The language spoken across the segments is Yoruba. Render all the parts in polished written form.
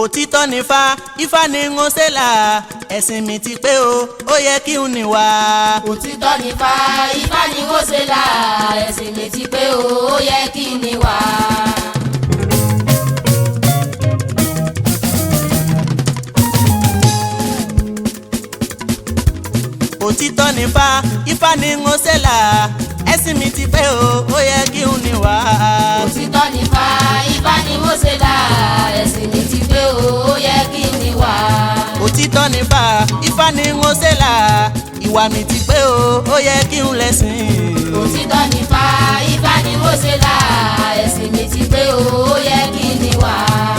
òtítọ́ nífá ifá ni ń ṣe là ẹ̀sìn mi ti pé o ó yẹ kí n níwà. òtítọ́ nífá ifá ni ń ṣe là ẹ̀sìn mi ti pé o ó yẹ kí n níwà. òtítọ́ nífá ifá ni ń ṣe là ẹ̀sìn mi ti pé o ó yẹ kí n níwà. òtítọ́ nífá ifá ni ń ṣe là ẹ̀sìn mi ti pé o ó yẹ kí n níwà. òtítọ́ nífá ifá ni ń ṣe là ìwà mi ti pé o ó yẹ kí n lẹ́sìn. òtítọ́ nífá ifá ni ń ṣe là ẹ̀sìn mi ti pé o ó yẹ kí n níwà.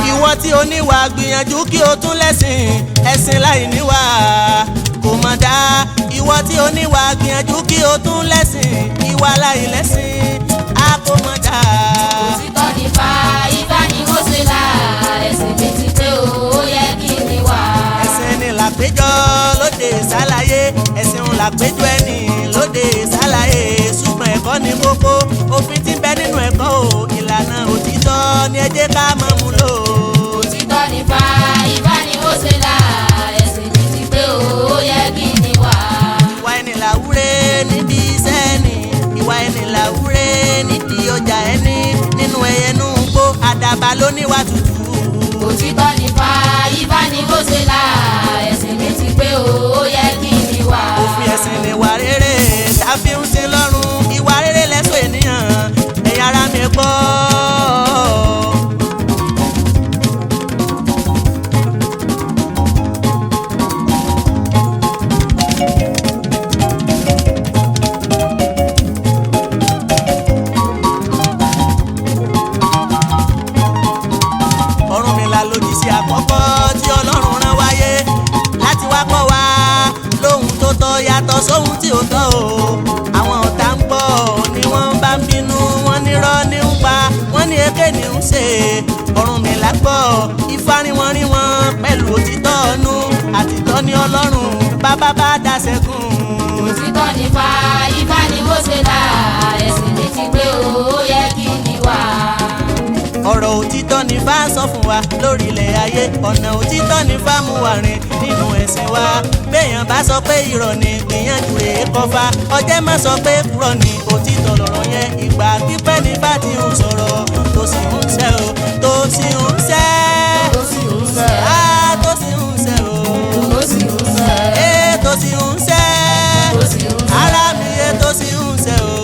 ìwọ tí o níwà gbìyànjú kí o tún lẹ́sìn ẹ̀sìn láì níwà kò mọ̀ dá. ìwọ tí o níwà gbìyànjú kí o tún lẹ́sìn ìwà láì lẹ́sìn á kò mọ̀ dá. òtítọ́ nífá ifá ni ń ṣe là ẹ̀sìn mi ti pé o ó yẹ kí n níwà. ẹ̀sìn ni làpéjọ lóde ṣàlàyé ẹ̀sìn ń làpéjọ ẹni lóde ṣàlàyé ṣùgbọ́n ẹ̀kọ́ ni kókó òfin tí ń bẹ nínú ẹ̀kọ́ o ìlànà òtítọ́ ni ẹ jẹ́ ká máa mú lò. òtítọ́ nífá ifá ni ń ṣe là ẹ̀sìn mi ti pé o ó yẹ kí n níwà. ìwà ẹni làwúre níbi iṣẹ́ ẹni ìwà ẹni làwúre níbi ọjà ẹni nínú ẹyẹ nù gbó àdàbà ló níwà tútù. òtítọ́ nífá ifá ni ń ṣe là ẹ̀sìn mi ti pé o ó yẹ kí n níwà. òfin ẹ̀sìn ni ìwà rere tàbí ń ṣe lọ́rùn ìwà rere lẹ́sọ̀ ènìyàn ẹ̀yà ara mi gbọ́. Ọ̀rúnmìlà lòjíṣẹ́ àkọ́kọ́ tí Ọlọ́run rán wáyé láti wá kọ́ wa lóhun tó tọ́ yàtọ̀ sóhun tí ò tọ́ o. àwọn ọ̀tá ń bọ̀ ni wọ́n bá ń bínú wọ́n nírọ́ ní ń pa wọ́n ní èké ní ń ṣe. Ọ̀rúnmìlà gbọ́ ifá rí wọn pẹ̀lú òtítọ́ ọ̀nù àtìtọ́ ní Ọlọ́run bàbá bá dá ṣẹ́gun. òtítọ́ nífá ifá ni ń ṣe là ẹ̀sìn mi ti pé o ó yẹ kí n níwà. ọ̀rọ̀ òtítọ́ ni bá ń sọ fún wa lórí ilẹ̀ ayé ọ̀nà òtítọ́ ni bá mú wa rìn nínú ẹ̀sìn wa. béèyàn bá sọ pé irọ́ ni gbìyànjú rèé kọfà ọjẹ́ má sọ pé kúrọ̀ ni òtítọ́ lọ̀rọ̀ yẹn ìgbà pípẹ́ ní bá ti ń sọ̀rọ̀ tó sì ń ṣẹ́ o tó sì ń ṣẹ́ tó sì ń ṣẹ́ á tó sì ń ṣẹ́ o tó sì ń ṣẹ́ tó sì ń ṣẹ́ tó sì ń ṣẹ́ ara mi tó sì ń ṣẹ́ o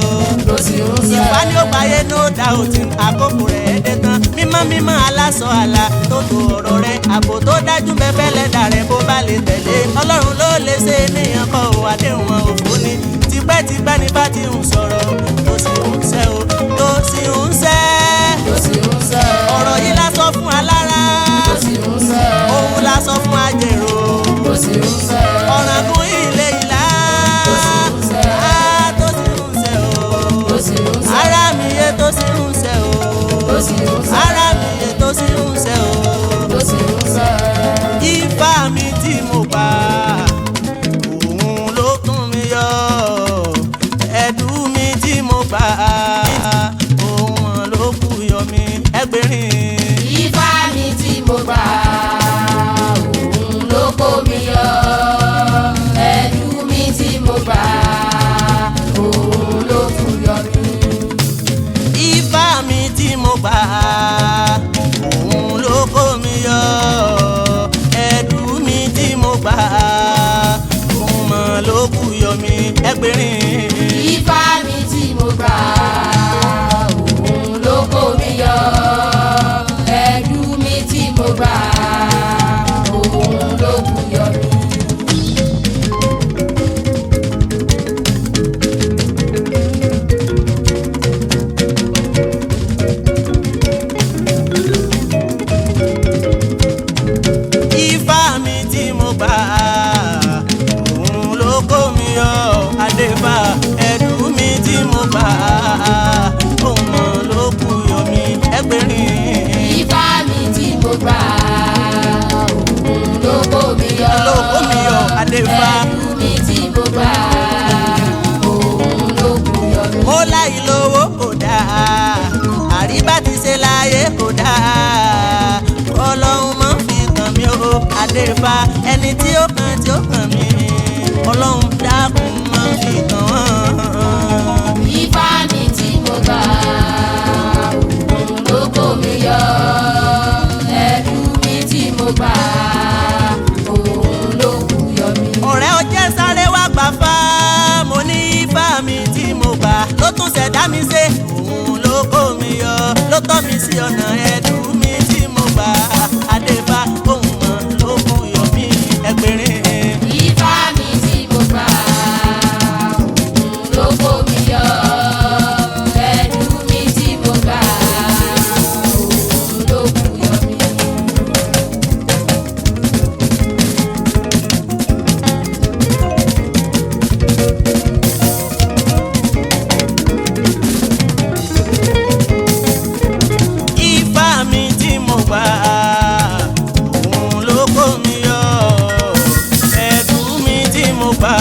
tó sì ń ṣẹ́. ìfá ni ó gbáyé ní ó dá òtí àkókò rẹ̀ dé tán mímọ́ mímọ́ aláṣọ àlà tó tó ọ̀rọ̀ rẹ̀ àbò tó dájú bẹ́ẹ̀ lẹ́dà rẹ̀ bó bá lè tẹ̀lé Ọlọ́run ló lè ṣe ènìyàn kọ́ ò àdéhùn wọn òfò ni tipẹ́tipẹ́ ni bá ti ń sọ̀rọ̀ tó sì ń ṣẹ́ o tó sì ń ṣẹ́ tó sì ń ṣẹ́ ọ̀rọ̀ yìí la sọ fún alára tó sì ń ṣẹ́ òun la sọ fún ajérò tó sì ń ṣẹ́ ọ̀ràngún ilé ìlà tó sì ń ṣẹ́ tó sì ń ṣẹ́ o tó sì ń ṣẹ́ ara mi yé tó sì ń ṣẹ́ o tó sì ń ṣẹ́ ara mi yé tó sì ń ṣẹ́ o tó sì ń ṣẹ́. ifá mi tí mo pa òun ló tún mi yọ ẹ̀dùn mi tí mo pa. adéfà ẹni tí ó kàn mí ọlọ́run dákun má fi kàn wọ́n. Ifá mi tí mo gbà òun ló kó mi yọ ẹ̀dùn mi tí mo gbà òun ló kú yọ mí. ọ̀rẹ́ ọjẹ́ sáré wá gbà fá mo ní Ifá mi tí mo gbà ló tún ṣẹ̀dá mi ṣe òun ló kó mi yọ ló tọ́ mi sí ọ̀nà ẹ̀dùn mi tí mo gbà adéfà òun mọ̀ ló kú yọ mí ẹgbẹ̀rin. Ifá mi tí mo gbà òun ló kó mi yọ ẹ̀dùn mi tí mo gbà òun ló kú yọ mí. Ifá mi tí mo gbà òun ló kó mi yọ ẹ̀dùn mi tí mo gbà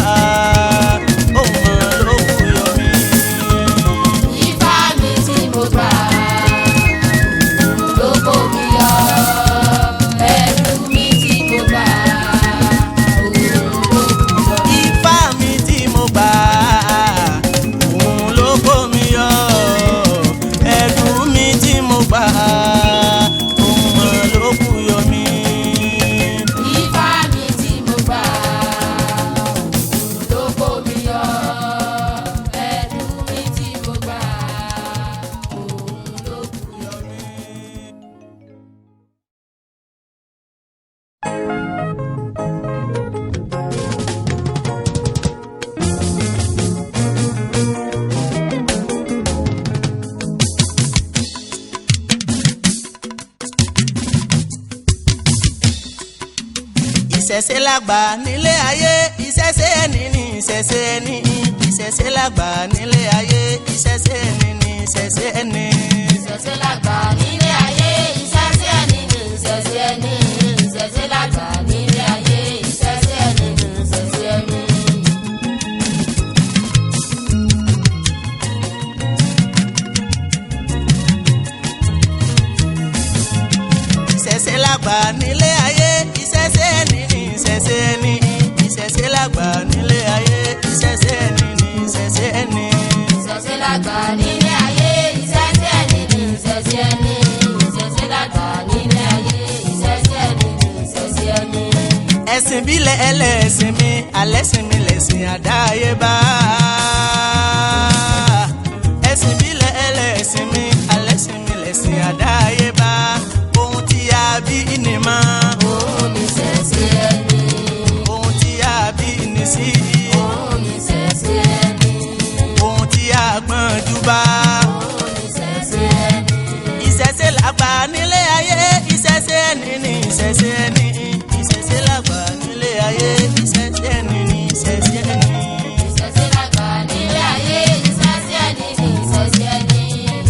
òun mọ̀ ló kú yọ mí. Ifá mi tí mo gbà ló kó mi yọ ẹ̀dùn mi tí mo gbà òun ló kú yọ mí. Ifá mi tí mo gbà òun ló kó mi yọ ẹ̀dùn mi tí mo gbà òun mọ̀ ló kú yọ mí. Ifá mi tí mo gbà ló kó mi yọ ẹ̀dùn mi tí mo gbà òun ló kú yọ mí. ìṣẹ̀ṣe lágbà nílé ayé ìṣẹ̀ṣe ẹni ní ìṣẹ̀ṣe ẹni ìṣẹ̀ṣe lágbà nílé ayé ìṣẹ̀ṣe ẹni ní ìṣẹ̀ṣe ẹni. Ìṣẹ̀ṣe lágbà nílé ayé ìṣẹ̀ṣe ẹni ní ìṣẹ̀ṣe ẹni ìṣẹ̀ṣe lágbà nílé ayé ìṣẹ̀ṣe ẹni ní ìṣẹ̀ṣe ẹni. ìṣẹ̀ṣe lágbà nílé ayé ìṣẹ̀ṣe ẹni ní ìṣẹ̀ṣe ẹni ìṣẹ̀ṣe lágbà nílé ayé ìṣẹ̀ṣe ẹni ní ìṣẹ̀ṣe ẹni. Ìṣẹ̀ṣe lágbà nílé ayé ìṣẹ̀ṣe ẹni ní ìṣẹ̀ṣe ẹni ìṣẹ̀ṣe lágbà nílé ayé ìṣẹ̀ṣe ẹni ní ìṣẹ̀ṣe ẹni. ẹ̀sìn bílẹ̀ ẹlẹ́sìn mi alẹ́sìn mi lẹ̀sìn àdáyébá. ẹ̀sìn bílẹ̀ ẹlẹ́sìn mi alẹ́sìn mi lẹ̀sìn àdáyébá. ohun tí a bí ní mọ́ Òun ní ìṣẹ̀ṣe ẹni. ohun tí a bí ní sí Òun ní ìṣẹ̀ṣe ẹni. ohun tí a gbọ́njú bá. Òun ní ìṣẹ̀ṣe ẹni. ìṣẹ̀ṣe lágbà nílé ayé ìṣẹ̀ṣe ẹni ní ìṣẹ̀ṣe ẹni ìṣẹ̀ṣe lágbà nílé ayé ìṣẹ̀ṣe ẹni ní ìṣẹ̀ṣe ẹni. Ìṣẹ̀ṣe lágbà nílé ayé ìṣẹ̀ṣe ẹni ní ìṣẹ̀ṣe ẹni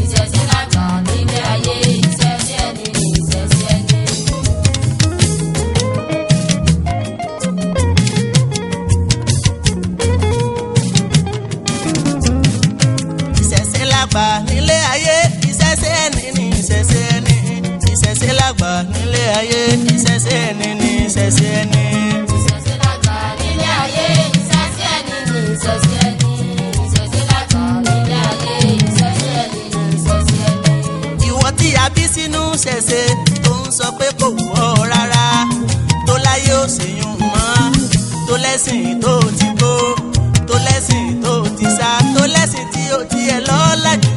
ìṣẹ̀ṣe lágbà nílé ayé ìṣẹ̀ṣe ẹni ní ìṣẹ̀ṣe ẹni. ìṣẹ̀ṣe lágbà nílé ayé ìṣẹ̀ṣe ẹni ní ìṣẹ̀ṣe ẹni ìṣẹ̀ṣe lágbà nílé ayé ìṣẹ̀ṣe ẹni ní ìṣẹ̀ṣe ẹni. Ìṣẹ̀ṣe lágbà nílé ayé ìṣẹ̀ṣe ẹni ní ìṣẹ̀ṣe ẹni ìṣẹ̀ṣe lágbà nílé ayé ìṣẹ̀ṣe ẹni ní ìṣẹ̀ṣe ẹni. ìwọ tí a bí sínú ṣẹ̀ṣe tó ń sọ pé kò wù ọ́ rárá tó láyé ò ṣèyún mọ́ tó lẹ́sìn tó ti gbó tó lẹ́sìn tó ti sá tó lẹ́sìn tí ó tiẹ̀ lọ́la jù.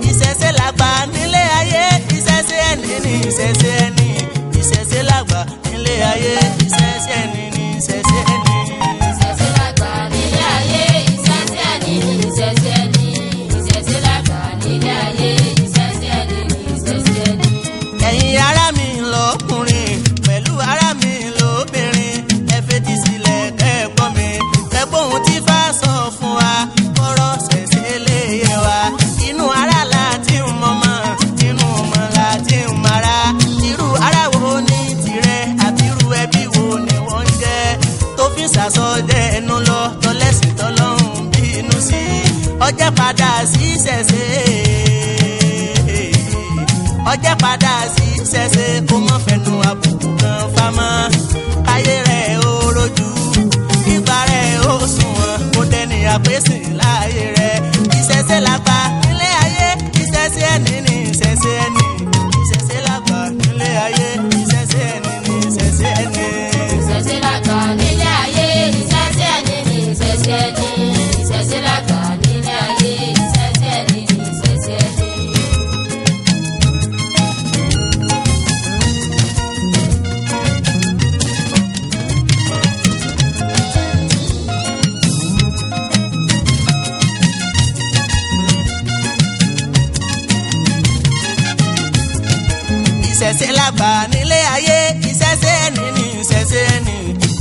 ìṣẹ̀ṣe lágbà nílé ayé ìṣẹ̀ṣe ẹni ní ìṣẹ̀ṣe ẹni ìṣẹ̀ṣe lágbà nílé ayé ìṣẹ̀ṣe ẹni ní ìṣẹ̀ṣe ẹni. Ìṣẹ̀ṣe lágbà nílé ayé ìṣẹ̀ṣe ẹni ní ìṣẹ̀ṣe ẹni ìṣẹ̀ṣe lágbà nílé ayé ìṣẹ̀ṣe ẹni ní ìṣẹ̀ṣe ẹni. ẹ̀yin ará mi lọ́kùnrin pẹ̀lú ará mi lóbìnrin ẹ fetí sílẹ̀ kẹ́gbọ́n mi kẹ́gbọ́n ohun tí Ifá sọ fún wa kọ́rọ̀ ṣẹ̀ṣẹ̀ lè yé wa. inú ara la ti ń mọ̀mọ́ inú ọmọ la ti ń mara. irú ara wo ni tirẹ̀ àbí irú ẹbí wo ni wọ́n ń jẹ́ tó fi ṣàsọjẹ́ ẹnu lọ tọ́lẹ́sìn tọ́lọ́run bínú sí ọjẹ́ padà sí ṣẹ̀ṣẹ̀ ọjẹ́ padà sí ṣẹ̀ṣẹ̀ kó mọ́ fẹnu àbùkù kan fámọ́. mọ́ ayé rẹ̀ ó rojú ìgbà rẹ̀ ó sunwọ̀n kó dẹni àpèsè láàyè rẹ̀ ìṣẹ̀ṣẹ̀ lágbà nílé ayé ìṣẹ̀ṣẹ̀ ẹni ní ìṣẹ̀ṣẹ̀ ẹni ìṣẹ̀ṣẹ̀ lágbà nílé ayé ìṣẹ̀ṣẹ̀ ẹni ní ìṣẹ̀ṣẹ̀ ẹni. ìṣẹ̀ṣẹ̀ lágbà nílé ayé ìṣẹ̀ṣẹ̀ ẹni ní ìṣẹ̀ṣẹ̀ ẹni ìṣẹ̀ṣẹ̀ lágbà nílé ayé ìṣẹ̀ṣẹ̀ ẹni ní ìṣẹ̀ṣẹ̀ ẹni. ìṣẹ̀ṣẹ̀ lágbà nílé ayé ìṣẹ̀ṣẹ̀ ẹni ní ìṣẹ̀ṣẹ̀ ẹni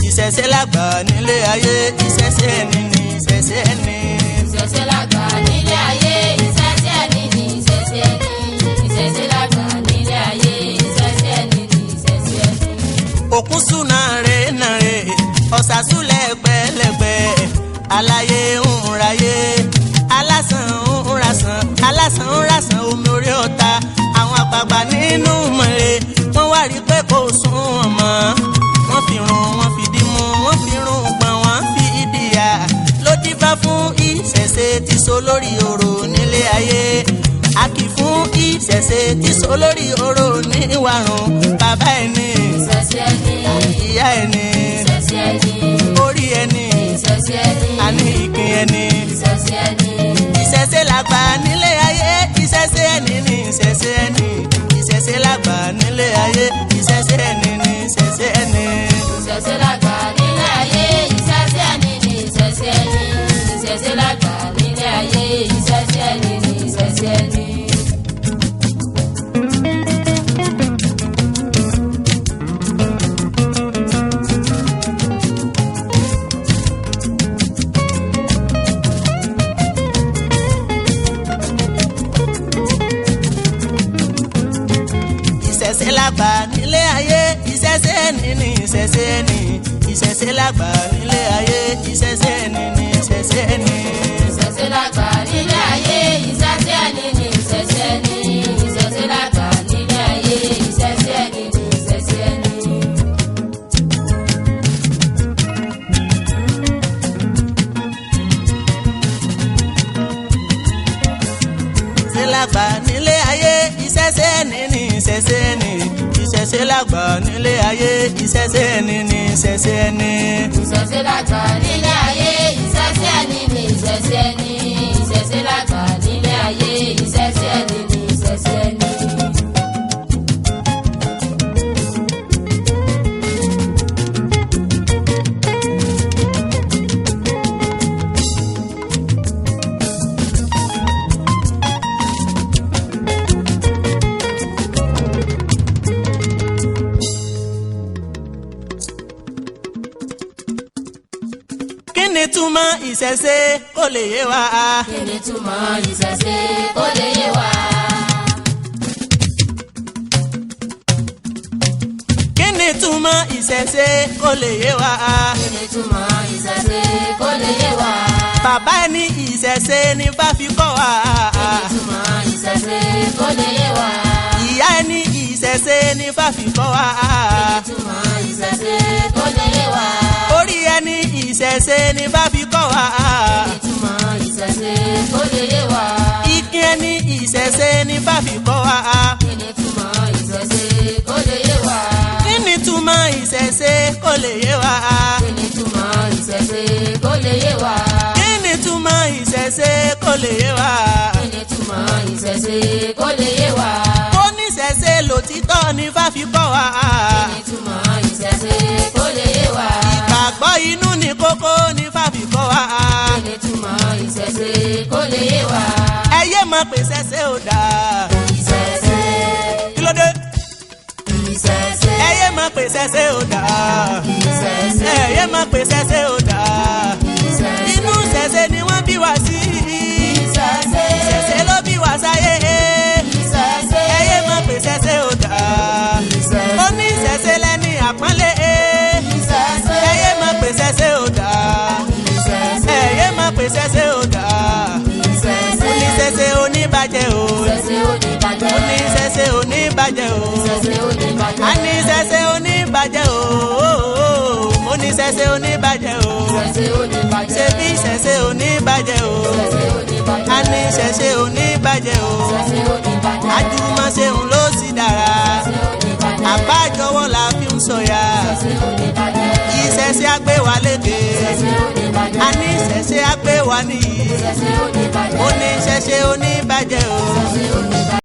ìṣẹ̀ṣẹ̀ lágbà nílé ayé ìṣẹ̀ṣẹ̀ ẹni ní ìṣẹ̀ṣẹ̀ ẹni. ìṣẹ̀ṣẹ̀ lágbà nílé ayé ìṣẹ̀ṣẹ̀ ẹni ní ìṣẹ̀ṣẹ̀ ẹni ìṣẹ̀ṣẹ̀ lágbà nílé ayé ìṣẹ̀ṣẹ̀ ẹni ní ìṣẹ̀ṣẹ̀ ẹni. òkun súná rẹ̀ náà rẹ̀ ọ̀sàsúlẹ̀ gbẹ̀lẹ̀gbẹ̀ aláyé ń ráyé alásàn ń rasàn alásàn ń rasàn omi orí ọ̀tá àwọn àgbààgbà nínú mọ̀rẹ́ wọ́n wá rí pé kò sún wọn mọ́ wọ́n fi run wọ́n fi dímú wọ́n fi run gbọ̀n wọ́n fi ìdíyà ló dífá fún ìṣẹ̀ṣẹ̀ tí so lórí orò nílé ayé a kì fún ìṣẹ̀ṣẹ̀ tí so lórí orò ní ìwàrùn bàbá ẹni ìṣẹ̀ṣẹ̀ ẹni ìyá ẹni ìṣẹ̀ṣẹ̀ ẹni orí ẹni ìṣẹ̀ṣẹ̀ ẹni àní ìpín ẹni ìṣẹ̀ṣẹ̀ ẹni. ìṣẹ̀ṣẹ̀ lágbà nílé ayé ìṣẹ̀ṣẹ̀ ẹni ní ìṣẹ̀ṣẹ̀ ẹni ìṣẹ̀ṣẹ̀ lágbà nílé ayé ìṣẹ̀ṣẹ̀ ẹni ní ìṣẹ̀ṣẹ̀ ẹni. ìṣẹ̀ṣẹ̀ lágbà nílé ayé ìṣẹ̀ṣẹ̀ ẹni ní ìṣẹ̀ṣẹ̀ ẹni ìṣẹ̀ṣẹ̀ lágbà nílé ayé ìṣẹ̀ṣẹ̀ ẹni ní ìṣẹ̀ṣẹ̀ ẹni. ìṣẹ̀ṣẹ̀ lágbà nílé ayé ìṣẹ̀ṣẹ̀ ẹni ní ìṣẹ̀ṣẹ̀ ẹni ìṣẹ̀ṣẹ̀ lágbà nílé ayé ìṣẹ̀ṣẹ̀ ẹni ní ìṣẹ̀ṣẹ̀ ẹni. ìṣẹ̀ṣẹ̀ lágbà nílé ayé ìṣẹ̀ṣẹ̀ ẹni ní ìṣẹ̀ṣẹ̀ ẹni ìṣẹ̀ṣẹ̀ lágbà nílé ayé ìṣẹ̀ṣẹ̀ ẹni ní ìṣẹ̀ṣẹ̀ ẹni. ìṣẹ̀ṣẹ̀ lágbà nílé ayé ìṣẹ̀ṣẹ̀ ẹni ní ìṣẹ̀ṣẹ̀ ẹni ìṣẹ̀ṣẹ̀ lágbà nílé ayé ìṣẹ̀ṣẹ̀ ẹni ní ìṣẹ̀ṣẹ̀ ẹni. ìṣẹ̀ṣẹ̀ lágbà nílé ayé ìṣẹ̀ṣẹ̀ ẹni ní ìṣẹ̀ṣẹ̀ ẹni ìṣẹ̀ṣẹ̀ lágbà nílé ayé ìṣẹ̀ṣẹ̀ ẹni ní ìṣẹ̀ṣẹ̀ ẹni. kí ni túmọ̀ ìṣẹ̀ṣẹ̀ kó lè yé wa. kí ni túmọ̀ ìṣẹ̀ṣẹ̀ kó lè yé wa. kí ni túmọ̀ ìṣẹ̀ṣẹ̀ kó lè yé wa. kí ni túmọ̀ ìṣẹ̀ṣẹ̀ kó lè yé wa. bàbá ẹni ìṣẹ̀ṣẹ̀ ní fáfi kọ́ wa. kí ni túmọ̀ ìṣẹ̀ṣẹ̀ kó lè yé wa. ìyá ẹni ìṣẹ̀ṣẹ̀ ní fáfi kọ́ wa. kí ni túmọ̀ ìṣẹ̀ṣẹ̀ kó lè yé wa. orí ẹni ìṣẹ̀ṣẹ̀ ní fáfi kọ́ wa. kí ni túmọ̀ ìṣẹ̀ṣẹ̀ kó lè yé wa. ìkín ẹni ìṣẹ̀ṣẹ̀ ní fáfi kọ́ wa. kí ni túmọ̀ ìṣẹ̀ṣẹ̀ kó lè yé wa. kí ni túmọ̀ ìṣẹ̀ṣẹ̀ kó lè yé wa. kí ni túmọ̀ ìṣẹ̀ṣẹ̀ kó lè yé wa. kí ni túmọ̀ ìṣẹ̀ṣẹ̀ kó lè yé wa. kí ni túmọ̀ ìṣẹ̀ṣẹ̀ kó lè yé wa. ó ní ìṣẹ̀ṣẹ̀ lòtítọ́ ní fáfi kọ́ wa. kí ni túmọ̀ ìṣẹ̀ṣẹ̀ kó lè yé wa. ìgbàgbọ́ inú ní kókó ní fáfi kọ́ wa. kí ni túmọ̀ ìṣẹ̀ṣẹ̀ kó lè yé wa. ẹ yé mọ̀ pé ìṣẹ̀ṣẹ̀ ò dáa. ìṣẹ̀ṣẹ̀ kí ló dé. ìṣẹ̀ṣẹ̀ ẹ yé mọ̀ pé ìṣẹ̀ṣẹ̀ ò dáa. ìṣẹ̀ṣẹ̀ ẹ yé mọ̀ pé ìṣẹ̀ṣẹ̀ ò dáa. inú ìṣẹ̀ṣẹ̀ ni wọ́n bí wa sí. ìṣẹ̀ṣẹ̀ ló bí wa sáyé. ẹ yé mọ̀ pé ìṣẹ̀ṣẹ̀ ò dáa. ó ní ìṣẹ̀ṣẹ̀ lẹ́ni àpọ́nlé. ẹ yé mọ̀ pé ìṣẹ̀ṣẹ̀ ò dáa. ẹ yé mọ̀ pé ìṣẹ̀ṣẹ̀ ò dáa. oníṣẹ̀ṣẹ̀ oníbàjẹ́ o. oníṣẹ̀ṣẹ̀ oníbàjẹ́ o. oníṣẹ̀ṣẹ̀ oníbàjẹ́. bàjẹ́ o mo ní ṣẹ̀ṣẹ̀ oníbàjẹ́ o ṣe bí ṣẹ̀ṣẹ̀ oníbàjẹ́ o a ní ṣẹ̀ṣẹ̀ oníbàjẹ́ o àjùmọ̀ṣe ń ló sì dára àbájọwọ́ la fi ń sọ̀yà ìṣẹ̀ṣẹ̀ àgbé wa lékè a ní ṣẹ̀ṣẹ̀ àgbé wa nìyí mo ní ṣẹ̀ṣẹ̀ oníbàjẹ́ o.